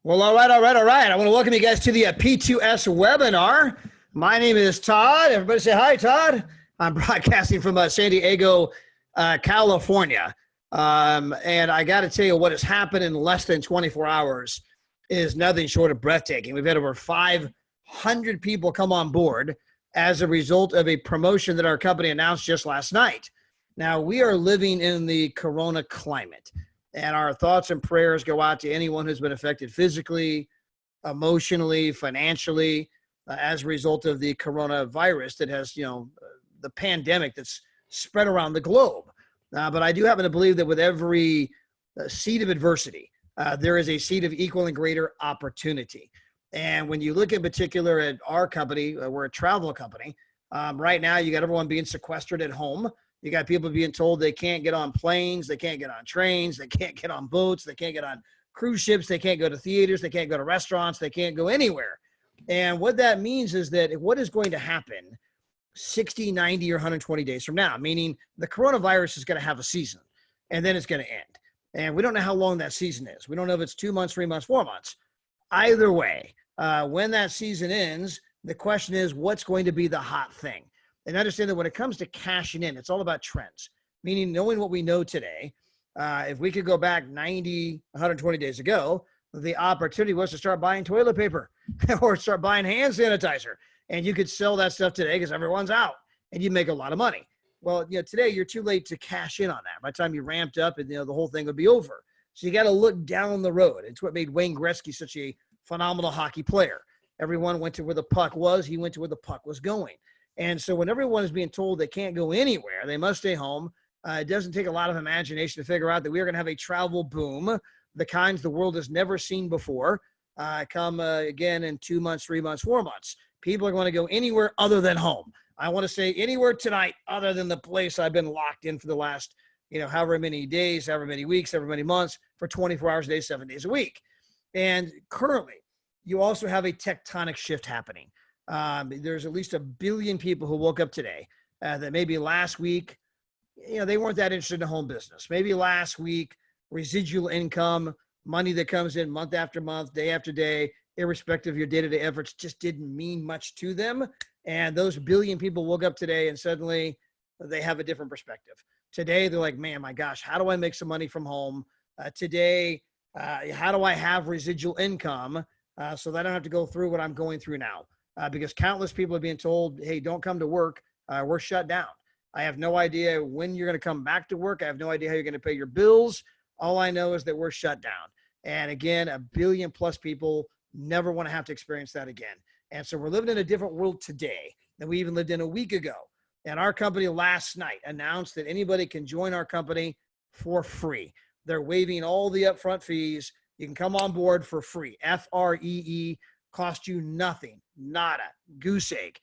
Well, all right, all right, all right. I want to welcome you guys to the P2S webinar. My name is Todd. Everybody say hi, Todd. I'm broadcasting from San Diego, California. And I got to tell you, what has happened in less than 24 hours is nothing short of breathtaking. We've had over 500 people come on board as a result of a promotion that our company announced just last night. Now, we are living in the Corona climate. And our thoughts and prayers go out to anyone who's been affected physically, emotionally, financially, as a result of the coronavirus that has, the pandemic that's spread around the globe. But I do happen to believe that with every seed of adversity, there is a seed of equal and greater opportunity. And when you look in particular at our company, we're a travel company. Right now, you got everyone being sequestered at home. You got people being told they can't get on planes, they can't get on trains, they can't get on boats, they can't get on cruise ships, they can't go to theaters, they can't go to restaurants, they can't go anywhere. And what that means is that what is going to happen 60, 90, or 120 days from now, meaning the coronavirus is going to have a season and then it's going to end. And we don't know how long that season is. We don't know if it's 2 months, 3 months, 4 months. Either way, when that season ends, the question is, what's going to be the hot thing? And understand that when it comes to cashing in, it's all about trends, meaning knowing what we know today. If we could go back 90, 120 days ago, the opportunity was to start buying toilet paper or start buying hand sanitizer. And you could sell that stuff today because everyone's out and you make a lot of money. Well, today you're too late to cash in on that. By the time you ramped up and, the whole thing would be over. So you got to look down the road. It's what made Wayne Gretzky such a phenomenal hockey player. Everyone went to where the puck was. He went to where the puck was going. And so when everyone is being told they can't go anywhere, they must stay home, it doesn't take a lot of imagination to figure out that we are going to have a travel boom, the kinds the world has never seen before, come again in 2 months, 3 months, 4 months. People are going to go anywhere other than home. I want to say anywhere tonight other than the place I've been locked in for the last, however many days, however many weeks, however many months, for 24 hours a day, 7 days a week. And currently, you also have a tectonic shift happening. There's at least 1 billion people who woke up today that maybe last week, they weren't that interested in the home business. Maybe last week, residual income, money that comes in month after month, day after day, irrespective of your day-to-day efforts, just didn't mean much to them. And those 1 billion people woke up today and suddenly they have a different perspective. Today, they're like, man, my gosh, how do I make some money from home? Today, how do I have residual income so that I don't have to go through what I'm going through now? Because countless people are being told, hey, don't come to work. We're shut down. I have no idea when you're going to come back to work. I have no idea how you're going to pay your bills. All I know is that we're shut down. And again, 1 billion plus people never want to have to experience that again. And so we're living in a different world today than we even lived in a week ago. And our company last night announced that anybody can join our company for free. They're waiving all the upfront fees. You can come on board for free. FREE. Cost you nothing, nada, goose egg.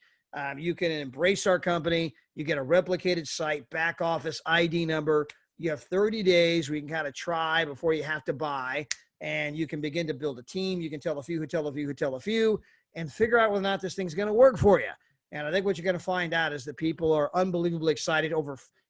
You can embrace our company. You get a replicated site, back office, ID number. You have 30 days where you can kind of try before you have to buy, and you can begin to build a team. You can tell a few who tell a few who tell a few and figure out whether or not this thing's going to work for you. And I think what you're going to find out is that people are unbelievably excited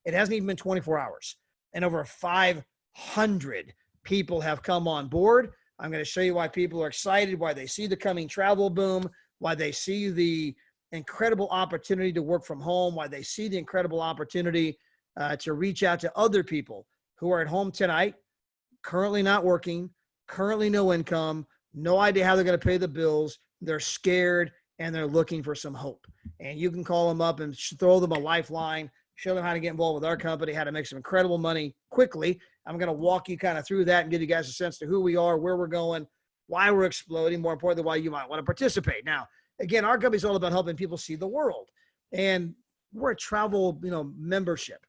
it hasn't even been 24 hours, and over 500 people have come on board. I'm going to show you why people are excited, why they see the coming travel boom, why they see the incredible opportunity to work from home, why they see the incredible opportunity to reach out to other people who are at home tonight, currently not working, currently no income, no idea how they're going to pay the bills. They're scared and they're looking for some hope. And you can call them up and throw them a lifeline, show them how to get involved with our company, how to make some incredible money quickly. I'm going to walk you kind of through that and give you guys a sense to who we are, where we're going, why we're exploding, more importantly, why you might want to participate. Now, again, our company is all about helping people see the world. And we're a travel, membership.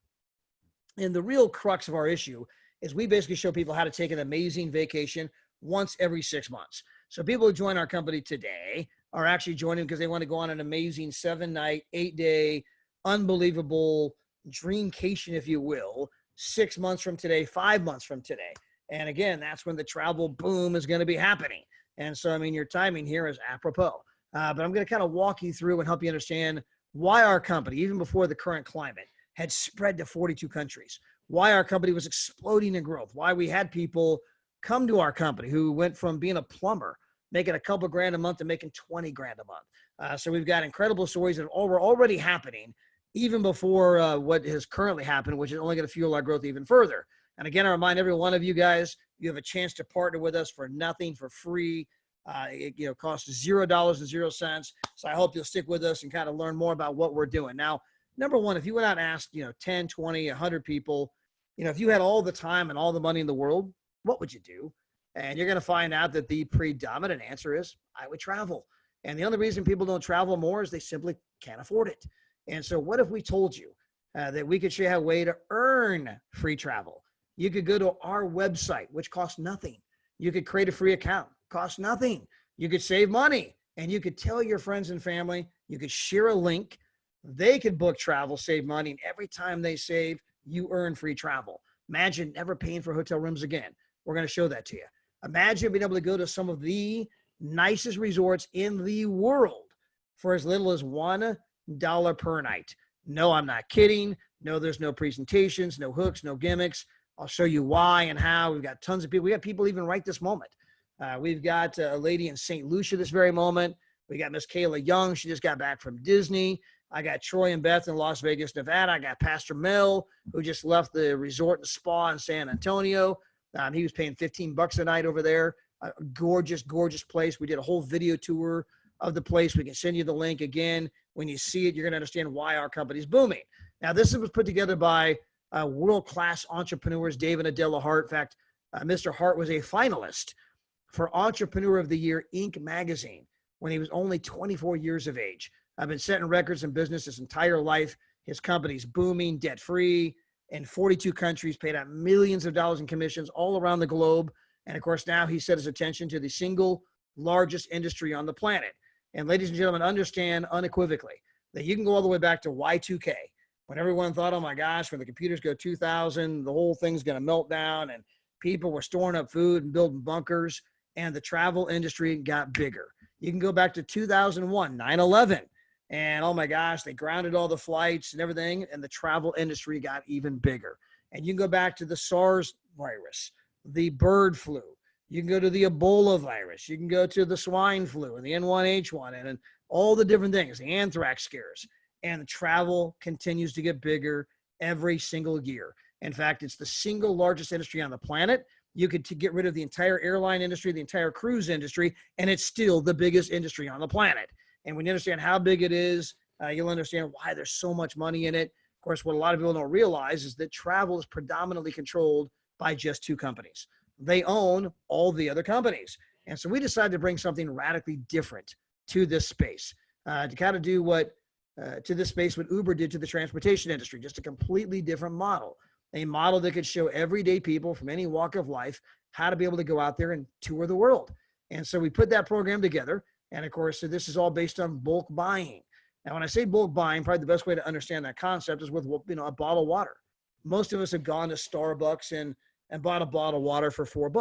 And the real crux of our issue is we basically show people how to take an amazing vacation once every 6 months. So people who join our company today are actually joining because they want to go on an amazing 7-night, 8-day, unbelievable dreamcation, if you will, 6 months from today, 5 months from today. And again, that's when the travel boom is going to be happening. And so, your timing here is apropos. But I'm going to kind of walk you through and help you understand why our company, even before the current climate, had spread to 42 countries, why our company was exploding in growth, why we had people come to our company who went from being a plumber, making a couple grand a month to making 20 grand a month. So we've got incredible stories that were already happening even before what has currently happened, which is only going to fuel our growth even further. And again, I remind every one of you guys, you have a chance to partner with us for nothing, for free. It costs $0.00. So I hope you'll stick with us and kind of learn more about what we're doing. Now, number one, if you went out and asked, 10, 20, 100 people, if you had all the time and all the money in the world, what would you do? And you're going to find out that the predominant answer is I would travel. And the only reason people don't travel more is they simply can't afford it. And so what if we told you that we could show you a way to earn free travel? You could go to our website, which costs nothing. You could create a free account, costs nothing. You could save money, and you could tell your friends and family. You could share a link. They could book travel, save money, and every time they save, you earn free travel. Imagine never paying for hotel rooms again. We're going to show that to you. Imagine being able to go to some of the nicest resorts in the world for as little as $1 per night. No, I'm not kidding. No, there's no presentations, no hooks, no gimmicks. I'll show you why and how. We've got tons of people. We got people even right this moment. We've got a lady in St. Lucia this very moment. We got Miss Kayla Young. She just got back from Disney. I got Troy and Beth in Las Vegas, Nevada. I got Pastor Mel, who just left the resort and spa in San Antonio. He was paying $15 a night over there. A gorgeous, gorgeous place. We did a whole video tour of the place. We can send you the link again. When you see it, you're going to understand why our company's booming. Now, this was put together by world-class entrepreneurs, Dave and Adela Hart. In fact, Mr. Hart was a finalist for Entrepreneur of the Year Inc. magazine when he was only 24 years of age. I've been setting records in business his entire life. His company's booming, debt-free, in 42 countries, paid out millions of dollars in commissions all around the globe. And, of course, now he set his attention to the single largest industry on the planet. And, ladies and gentlemen, understand unequivocally that you can go all the way back to Y2K, when everyone thought, oh, my gosh, when the computers go 2000, the whole thing's going to melt down, and people were storing up food and building bunkers, and the travel industry got bigger. You can go back to 2001, 9/11, and, oh, my gosh, they grounded all the flights and everything, and the travel industry got even bigger. And you can go back to the SARS virus, the bird flu. You can go to the Ebola virus. You can go to the swine flu and the N1H1 and all the different things, the anthrax scares. And travel continues to get bigger every single year. In fact, it's the single largest industry on the planet. You could get rid of the entire airline industry, the entire cruise industry, and it's still the biggest industry on the planet. And when you understand how big it is, you'll understand why there's so much money in it. Of course, what a lot of people don't realize is that travel is predominantly controlled by just two companies. They own all the other companies. And so we decided to bring something radically different to this space, to kind of do what Uber did to the transportation industry, just a completely different model, a model that could show everyday people from any walk of life how to be able to go out there and tour the world. And so we put that program together. And of course, so this is all based on bulk buying. Now, when I say bulk buying, probably the best way to understand that concept is with a bottle of water. Most of us have gone to Starbucks and bought a bottle of water for $4.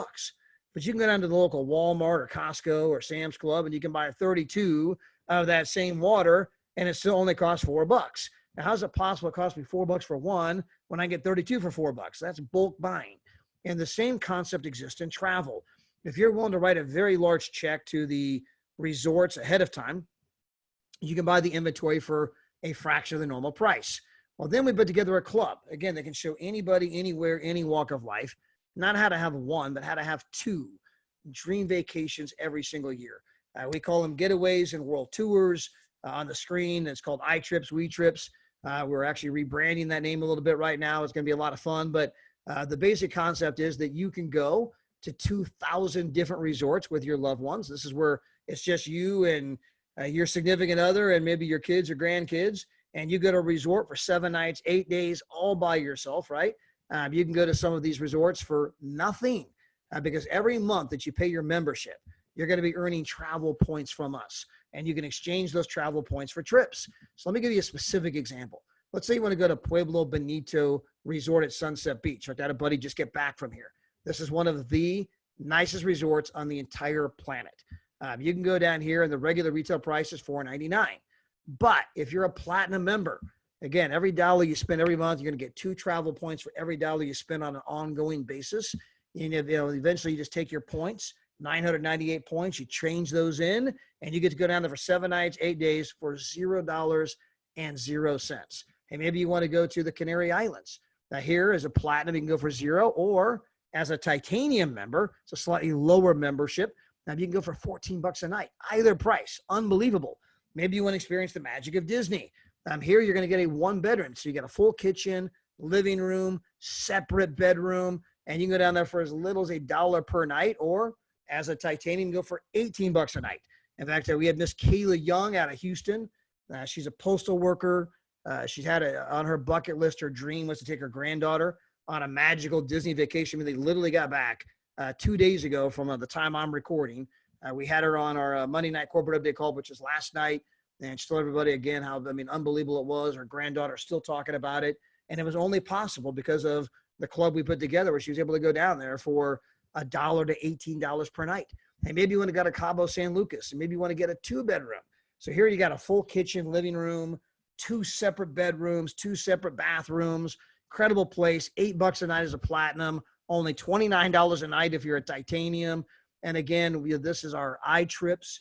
But you can go down to the local Walmart or Costco or Sam's Club, and you can buy 32 of that same water, and it still only costs $4. Now, how is it possible it costs me $4 for one when I get 32 for $4? That's bulk buying. And the same concept exists in travel. If you're willing to write a very large check to the resorts ahead of time, you can buy the inventory for a fraction of the normal price. Well, then we put together a club. Again, they can show anybody, anywhere, any walk of life, not how to have one, but how to have two dream vacations every single year. We call them getaways and world tours. On the screen, it's called iTrips, WeTrips. We're actually rebranding that name a little bit right now. It's going to be a lot of fun, but the basic concept is that you can go to 2,000 different resorts with your loved ones. This is where it's just you and your significant other and maybe your kids or grandkids, and you go to a resort for 7 nights, 8 days, all by yourself, right? You can go to some of these resorts for nothing because every month that you pay your membership, you're going to be earning travel points from us, and you can exchange those travel points for trips. So let me give you a specific example. Let's say you want to go to Pueblo Bonito Resort at Sunset Beach. I had a buddy just get back from here. This is one of the nicest resorts on the entire planet. You can go down here, and the regular retail price is $4.99. But if you're a platinum member, again, every dollar you spend every month, you're going to get 2 travel points for every dollar you spend on an ongoing basis. Eventually you just take your points, 998 points, you change those in, and you get to go down there for 7 nights, 8 days for $0 and 0 cents. Hey, maybe you want to go to the Canary Islands. Now here as a platinum, you can go for 0, or as a titanium member, it's a slightly lower membership. Now you can go for $14 a night, either price, unbelievable. Maybe you want to experience the magic of Disney. Here you're going to get a 1-bedroom. So you get a full kitchen, living room, separate bedroom, and you can go down there for as little as $1 per night, or as a titanium, go for $18 a night. In fact, we had Miss Kayla Young out of Houston. She's a postal worker. She's had on her bucket list, her dream was to take her granddaughter on a magical Disney vacation. I mean, they literally got back 2 days ago from the time I'm recording. We had her on our Monday night corporate update call, which was last night. And she told everybody again how, unbelievable it was. Her granddaughter still talking about it. And it was only possible because of the club we put together, where she was able to go down there for $1 to $18 per night. And maybe you want to go to Cabo San Lucas, and maybe you want to get a 2-bedroom. So here you got a full kitchen, living room, 2 separate bedrooms, 2 separate bathrooms, incredible place, $8 a night as a platinum, only $29 a night if you're a titanium. And again, this is our iTrips.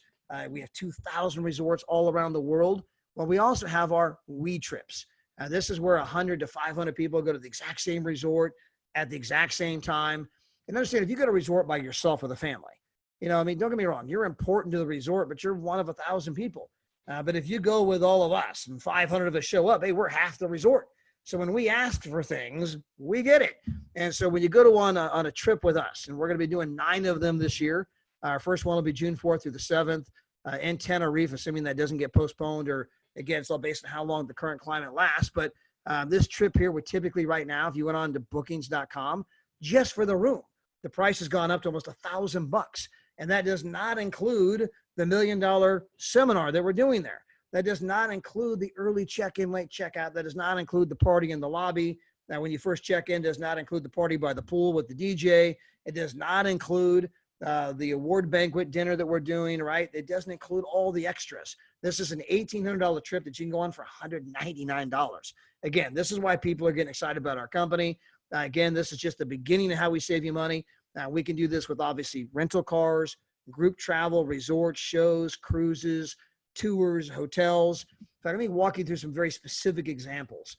We have 2,000 resorts all around the world. Well, we also have our We Trips. This is where 100 to 500 people go to the exact same resort at the exact same time. And understand, if you go to a resort by yourself with a family, don't get me wrong, you're important to the resort, but you're one of 1,000 people. But if you go with all of us and 500 of us show up, hey, we're half the resort. So when we ask for things, we get it. And so when you go to on a trip with us, and we're going to be doing 9 of them this year. Our first one will be June 4th through the 7th in Tenerife, assuming that doesn't get postponed, or again, it's all based on how long the current climate lasts. But this trip here would typically right now, if you went on to bookings.com, just for the room, the price has gone up to almost $1,000. And that does not include the $1 million seminar that we're doing there. That does not include the early check-in, late checkout. That does not include the party in the lobby. Now, when you first check in, does not include the party by the pool with the DJ. It does not include the award banquet dinner that we're doing, right? It doesn't include all the extras. This is an $1,800 trip that you can go on for $199. Again, this is why people are getting excited about our company. Again, this is just the beginning of how we save you money. We can do this with obviously rental cars, group travel, resorts, shows, cruises, tours, hotels. In fact, let me walk you through some very specific examples.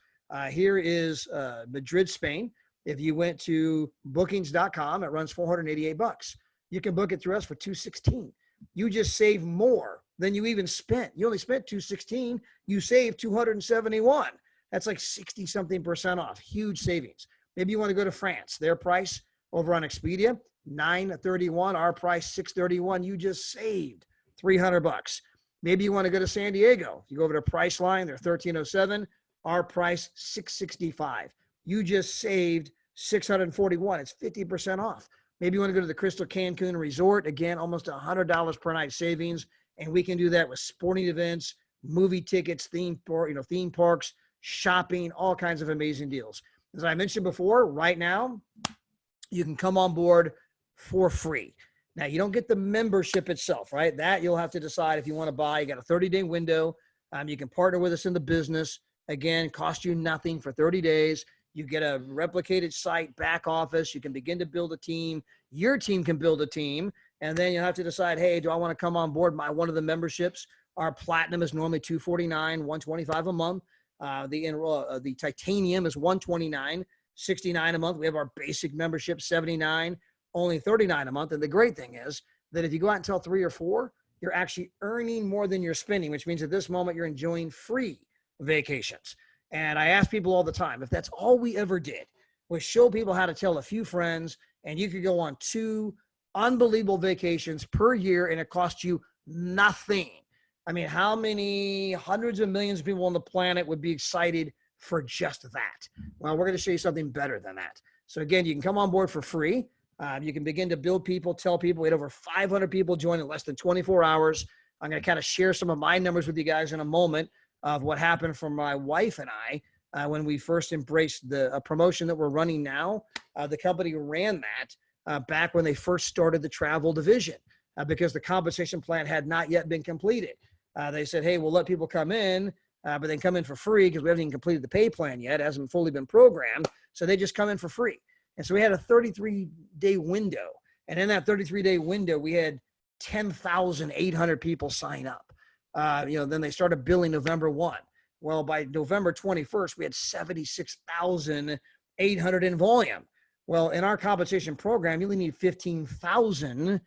Here is Madrid, Spain. If you went to bookings.com, it runs $488. You can book it through us for $216. You just save more than you even spent. You only spent $216. You saved $271. That's like 60-something% off. Huge savings. Maybe you want to go to France. Their price over on Expedia, $931. Our price, $631. You just saved $300. Maybe you want to go to San Diego. You go over to Priceline, they're $1,307. Our price, $665. You just saved $641. It's 50% off. Maybe you want to go to the Crystal Cancun Resort. Again, almost $100 per night savings. And we can do that with sporting events, movie tickets, theme parks, shopping, all kinds of amazing deals. As I mentioned before, right now, you can come on board for free. Now, you don't get the membership itself, right? That you'll have to decide if you want to buy. You got a 30-day window. You can partner with us in the business. Again, cost you nothing for 30 days. You get a replicated site, back office. You can begin to build a team. Your team can build a team. And then you'll have to decide, hey, do I want to come on board one of the memberships? Our platinum is normally $249, $125 a month. The titanium is $129, $69 a month. We have our basic membership, $79, only $39 a month. And the great thing is that if you go out and tell 3 or 4, you're actually earning more than you're spending, which means at this moment you're enjoying free vacations. And I ask people all the time, if that's all we ever did was show people how to tell a few friends, and you could go on 2 unbelievable vacations per year and it costs you nothing. I mean, how many hundreds of millions of people on the planet would be excited for just that? Well, we're going to show you something better than that. So again, you can come on board for free. You can begin to build people, tell people. We had over 500 people join in less than 24 hours. I'm going to kind of share some of my numbers with you guys in a moment of what happened for my wife and I when we first embraced the promotion that we're running now. The company ran that back when they first started the travel division because the compensation plan had not yet been completed. They said, hey, we'll let people come in, but they come in for free because we haven't even completed the pay plan yet. It hasn't fully been programmed. So they just come in for free. And so we had a 33-day window. And in that 33-day window, we had 10,800 people sign up. Then they started billing November 1. Well, by November 21st, we had 76,800 in volume. Well, in our compensation program, you only need 15,000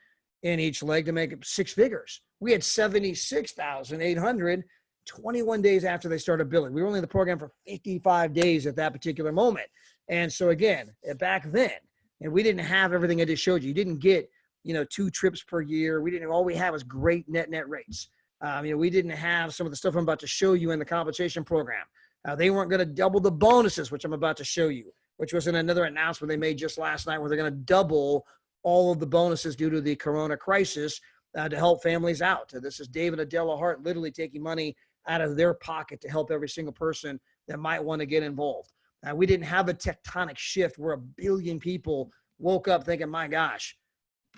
in each leg to make 6 figures. We had 76,800 21 days after they started billing. We were only in the program for 55 days at that particular moment. And so again, back then, and we didn't have everything I just showed you. You didn't get, 2 trips per year. All we had was great net rates. We didn't have some of the stuff I'm about to show you in the compensation program. They weren't going to double the bonuses, which I'm about to show you, which was in another announcement they made just last night where they're going to double all of the bonuses due to the corona crisis to help families out. This is Dave and Adela Hart literally taking money out of their pocket to help every single person that might want to get involved. We didn't have a tectonic shift where 1 billion people woke up thinking, my gosh,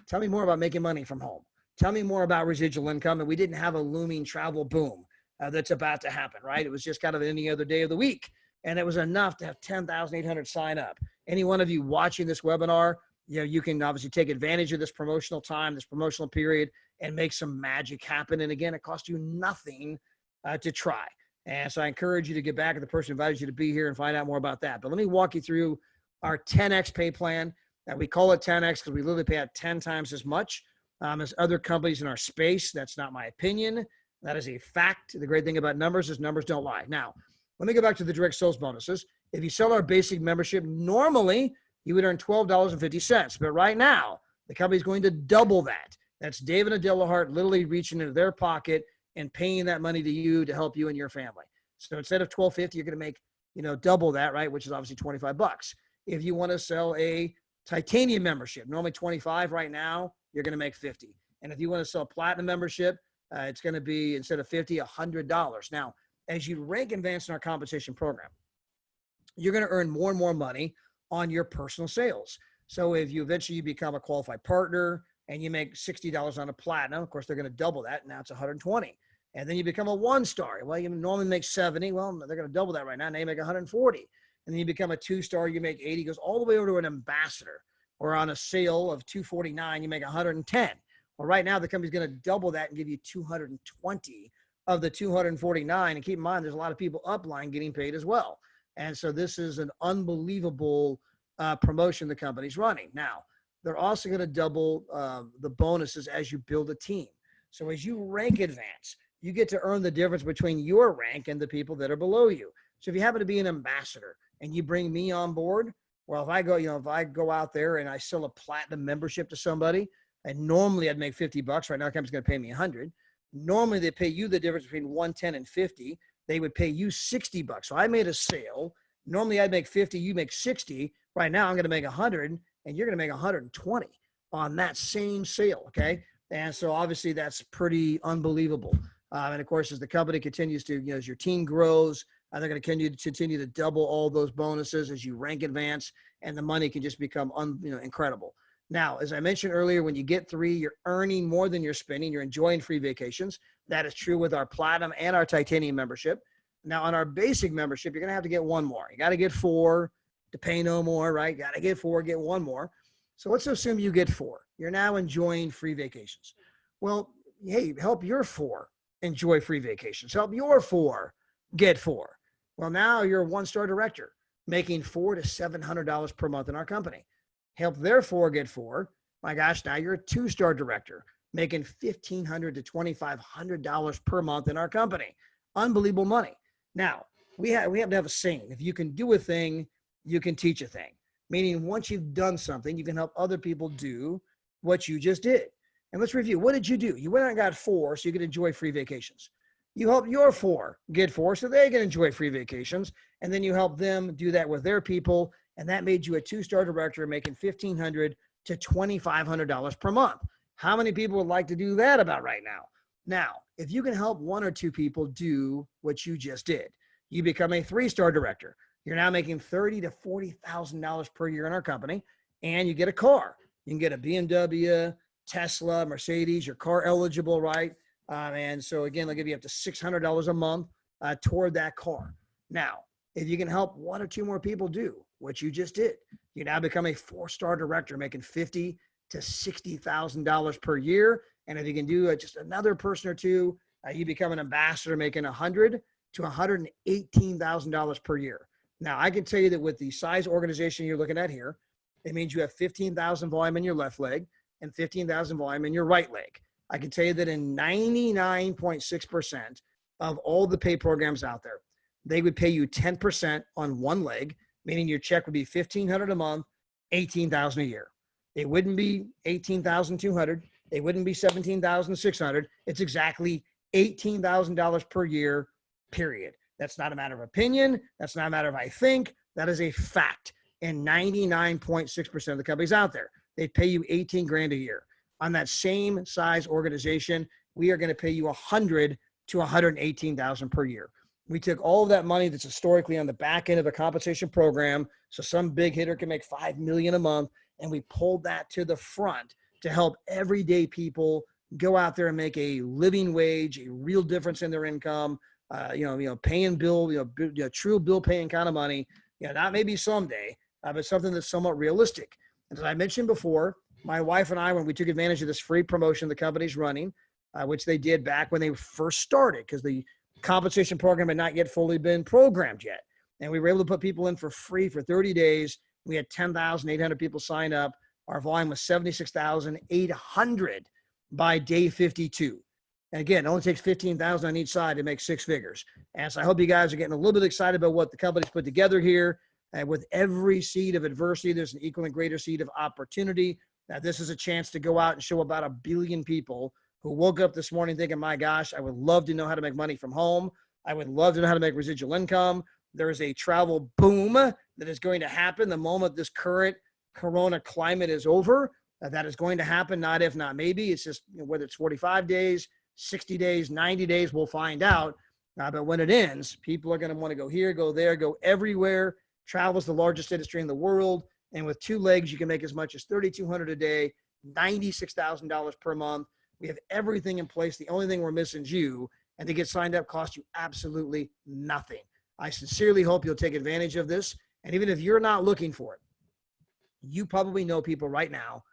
tell me more about making money from home. Tell me more about residual income. And we didn't have a looming travel boom that's about to happen, right? It was just kind of any other day of the week. And it was enough to have 10,800 sign up. Any one of you watching this webinar, you can obviously take advantage of this promotional time, this promotional period, and make some magic happen. And again, it costs you nothing to try. And so I encourage you to get back to the person who invited you to be here and find out more about that. But let me walk you through our 10X pay plan. We call it 10X because we literally pay out 10 times as much as other companies in our space. That's not my opinion. That is a fact. The great thing about numbers is numbers don't lie. Now, let me go back to the direct sales bonuses. If you sell our basic membership, normally you would earn $12.50. But right now, the company's going to double that. That's Dave and Adela Hart literally reaching into their pocket and paying that money to you to help you and your family. So instead of $12.50, you're going to make, double that, right? Which is obviously $25. If you want to sell a titanium membership, normally $25 right now, you're going to make $50. And if you want to sell a platinum membership, it's going to be, instead of $50, $100. Now, as you rank and advance in our compensation program, you're going to earn more and more money on your personal sales. So if you eventually become a qualified partner and you make $60 on a platinum, of course, they're going to double that. Now it's $120. And then you become a 1-star. Well, you normally make 70. Well, they're going to double that right now. Now you make 140. And then you become a 2-star, you make 80. It goes all the way over to an ambassador. Or on a sale of 249, you make 110. Well, right now the company's going to double that and give you 220 of the 249. And keep in mind, there's a lot of people upline getting paid as well. And so this is an unbelievable promotion the company's running. Now, they're also going to double the bonuses as you build a team. So as you rank advance, you get to earn the difference between your rank and the people that are below you. So if you happen to be an ambassador and you bring me on board, well, if I go out there and I sell a platinum membership to somebody, and normally I'd make $50. Right now, the company's going to pay me $100. Normally they pay you the difference between 110 and 50. They would pay you $60. So I made a sale. Normally I'd make 50, you make 60. Right now I'm going to make 100 and you're going to make 120 on that same sale. Okay. And so obviously that's pretty unbelievable. And of course, as the company continues to, as your team grows, they're going to continue to double all those bonuses as you rank advance, and the money can just become incredible. Now, as I mentioned earlier, when you get 3, you're earning more than you're spending. You're enjoying free vacations. That is true with our platinum and our titanium membership. Now, on our basic membership, you're going to have to get 1 more. You got to get 4 to pay no more, right? Got to get 4, get 1 more. So let's assume you get 4. You're now enjoying free vacations. Well, hey, help your 4 enjoy free vacations. Help your 4 get 4. Well, now you're a 1-star director making $400 to $700 per month in our company. Help their 4 get 4. My gosh, now you're a 2-star director making $1,500 to $2,500 per month in our company. Unbelievable money. Now, we have to have a saying. If you can do a thing, you can teach a thing. Meaning once you've done something, you can help other people do what you just did. And let's review. What did you do? You went out and got 4 so you could enjoy free vacations. You help your 4 get 4 so they can enjoy free vacations. And then you help them do that with their people. And that made you a 2-star director making $1,500 to $2,500 per month. How many people would like to do that about right now? Now, if you can help 1 or 2 people do what you just did, you become a 3-star director. You're now making $30,000 to $40,000 per year in our company, and you get a car. You can get a BMW, Tesla, Mercedes. You're car eligible, right? And so again, they'll give you up to $600 a month toward that car. Now, if you can help 1 or 2 more people do what you just did. You now become a 4-star director making $50,000 to $60,000 per year. And if you can do just another person or two, you become an ambassador making $100,000 to $118,000 per year. Now, I can tell you that with the size organization you're looking at here, it means you have 15,000 volume in your left leg and 15,000 volume in your right leg. I can tell you that in 99.6% of all the pay programs out there, they would pay you 10% on one leg, meaning your check would be $1,500 a month, $18,000 a year. It wouldn't be $18,200. It wouldn't be $17,600. It's exactly $18,000 per year, period. That's not a matter of opinion. That's not a matter of I think. That is a fact. And 99.6% of the companies out there, they pay you 18 grand a year. On that same size organization, we are going to pay you 100 to 118,000 per year. We took all of that money that's historically on the back end of a compensation program, so some big hitter can make $5 million a month, and we pulled that to the front to help everyday people go out there and make a living wage, a real difference in their income, paying bill, true bill paying kind of money, not maybe someday, but something that's somewhat realistic. And as I mentioned before, my wife and I, when we took advantage of this free promotion the company's running, which they did back when they first started, because the compensation program had not yet fully been programmed yet. And we were able to put people in for free for 30 days. We had 10,800 people sign up. Our volume was 76,800 by day 52. And again, it only takes 15,000 on each side to make 6 figures. And so I hope you guys are getting a little bit excited about what the company's put together here. And with every seed of adversity, there's an equal and greater seed of opportunity. Now, this is a chance to go out and show about 1 billion people who woke up this morning thinking, my gosh, I would love to know how to make money from home. I would love to know how to make residual income. There is a travel boom that is going to happen the moment this current corona climate is over. That is going to happen, not if, not maybe. It's just whether it's 45 days, 60 days, 90 days, we'll find out. But when it ends, people are going to want to go here, go there, go everywhere. Travel is the largest industry in the world. And with 2 legs, you can make as much as $3,200 a day, $96,000 per month. We have everything in place. The only thing we're missing is you. And to get signed up costs you absolutely nothing. I sincerely hope you'll take advantage of this. And even if you're not looking for it, you probably know people right now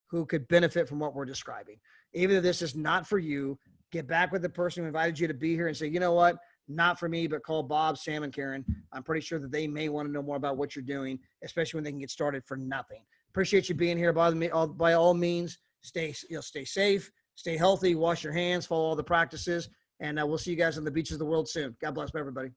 who could benefit from what we're describing. Even if this is not for you, get back with the person who invited you to be here and say, you know what? Not for me, but call Bob, Sam, and Karen. I'm pretty sure that they may want to know more about what you're doing, especially when they can get started for nothing. Appreciate you being here. By all means, stay safe, stay healthy, wash your hands, follow all the practices, and we'll see you guys on the beaches of the world soon. God bless everybody.